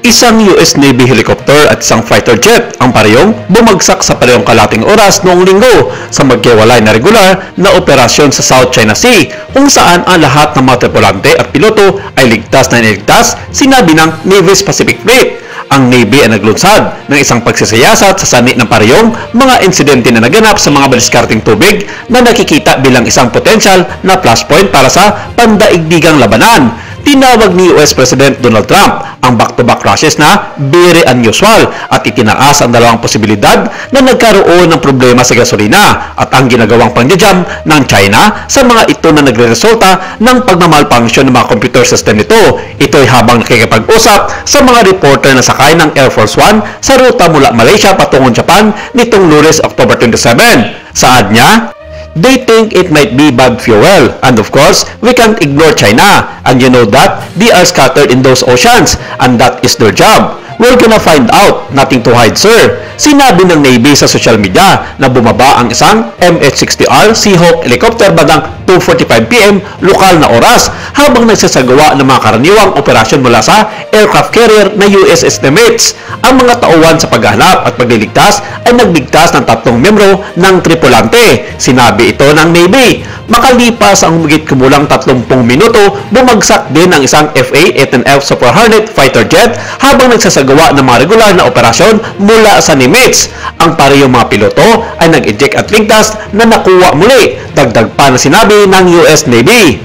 Isang US Navy helicopter at isang fighter jet ang parehong bumagsak sa parehong kalating oras noong linggo sa maghiwalay na regular na operasyon sa South China Sea kung saan ang lahat ng mga tripulante at piloto ay ligtas na iniligtas, sinabi ng Navy's Pacific Fleet. Ang Navy ay naglunsad ng isang pagsisiyasat sa sani ng parehong mga insidente na naganap sa mga baliskarting tubig na nakikita bilang isang potensyal na flashpoint para sa pandaigdigang labanan. Tinawag ni US President Donald Trump ang back-to-back crashes na very unusual at itinaas ang dalawang posibilidad na nagkaroon ng problema sa gasolina at ang ginagawang pangjajam ng China sa mga ito na nagre-resulta ng pagmamalfunction ng mga computer system nito. Ito ay habang nakikipag-usap sa mga reporter na sakay ng Air Force One sa ruta mula Malaysia patungong Japan nitong Lunes, October 27. Saad niya, they think it might be bad fuel. And of course, we can't ignore China. And you know that they are scattered in those oceans. And that is their job. We're gonna find out. Nothing to hide, sir. Sinabi ng Navy sa social media na bumaba ang isang MH-60R Seahawk helicopter bandang 2:45 PM lokal na oras habang nagsasagawa ng mga karaniwang operasyon mula sa aircraft carrier na USS Nimitz. Ang mga tauhan sa paghahanap at pagliligtas ay nagbigtas ng 3 membro ng tripulante. Sinabi ito ng Navy. Makalipas ang higit kumulang 30 minuto, bumagsak din ang isang FA-18F Super Hornet fighter jet habang nagsasagawa ng mga regular na operasyon mula sa Nimitz. Ang parehong mga piloto ay nag-eject at ligtas na nakuha muli. Dagdag pa na sinabi ng US Navy.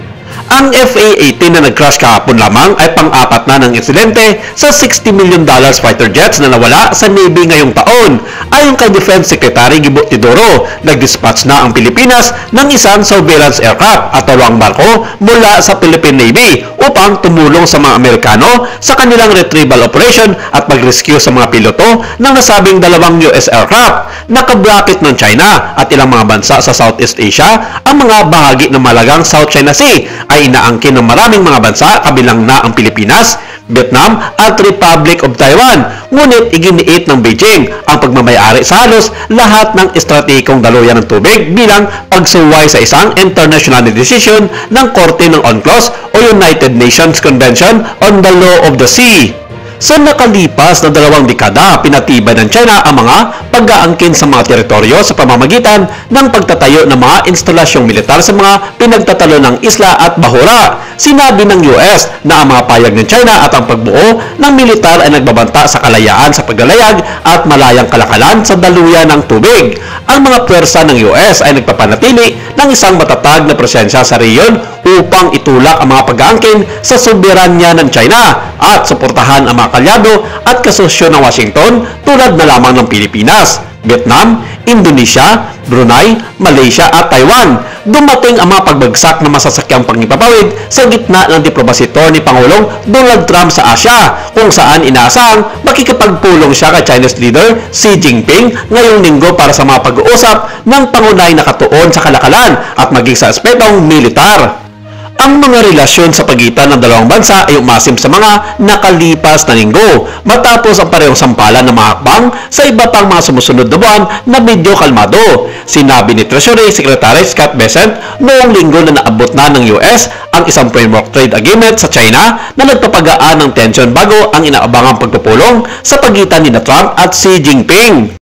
Ang FA-18 na nag-crash kahapon lamang ay pang-apat na ng insidente sa $60 million fighter jets na nawala sa Navy ngayong taon. Ayon kay Defense Secretary Gibo Teodoro, nag-dispatch na ang Pilipinas ng isang surveillance aircraft at 2 barko mula sa Philippine Navy upang tumulong sa mga Amerikano sa kanilang retrieval operation at mag-rescue sa mga piloto ng nasabing 2 US aircraft. Nakabracket ng China at ilang mga bansa sa Southeast Asia ang mga bahagi ng malagang South China Sea ay inaangkin ng maraming mga bansa kabilang na ang Pilipinas, Vietnam at Republic of Taiwan. Ngunit iginiit ng Beijing ang pagmamayari sa halos lahat ng estratehikong daluyan ng tubig bilang pagsuway sa isang international decision ng Korte ng UNCLOS o United Nations Convention on the Law of the Sea. Sa nakalipas na 2 dekada, pinatibay ng China ang mga pag-aangkin sa mga teritoryo sa pamamagitan ng pagtatayo ng mga instalasyong militar sa mga pinagtatalo ng isla at bahura. Sinabi ng US na ang mga payag ng China at ang pagbuo ng militar ay nagbabanta sa kalayaan sa paglalayag at malayang kalakalan sa daluyan ng tubig. Ang mga pwersa ng US ay nagpapanatili ng isang matatag na presensya sa rehiyon upang itulak ang mga pag-aangkin sa soberanya ng China at suportahan ang mga kalyado at kasosyo ng Washington tulad na lamang ng Pilipinas, Vietnam, Indonesia, Brunei, Malaysia at Taiwan. Dumating ang mga pagbagsak ng masasakyang pangipapawid sa gitna ng diplomacy tour ni Pangulong Donald Trump sa Asia kung saan inaasahang makikipagpulong siya kay Chinese leader Xi Jinping ngayong linggo para sa mga pag-uusap ng pangunahing nakatuon sa kalakalan at maging sa aspetong militar. Ang mga relasyon sa pagitan ng dalawang bansa ay umasim sa mga nakalipas na linggo matapos ang parehong sampalan ng mga hakbang sa iba pang mga sumusunod na buwan na medyo kalmado. Sinabi ni Treasury Secretary Scott Bessent noong linggo na naabot na ng US ang isang framework trade agreement sa China na nagpapagaan ng tensyon bago ang inaabangang pagpupulong sa pagitan ni Trump at Xi Jinping.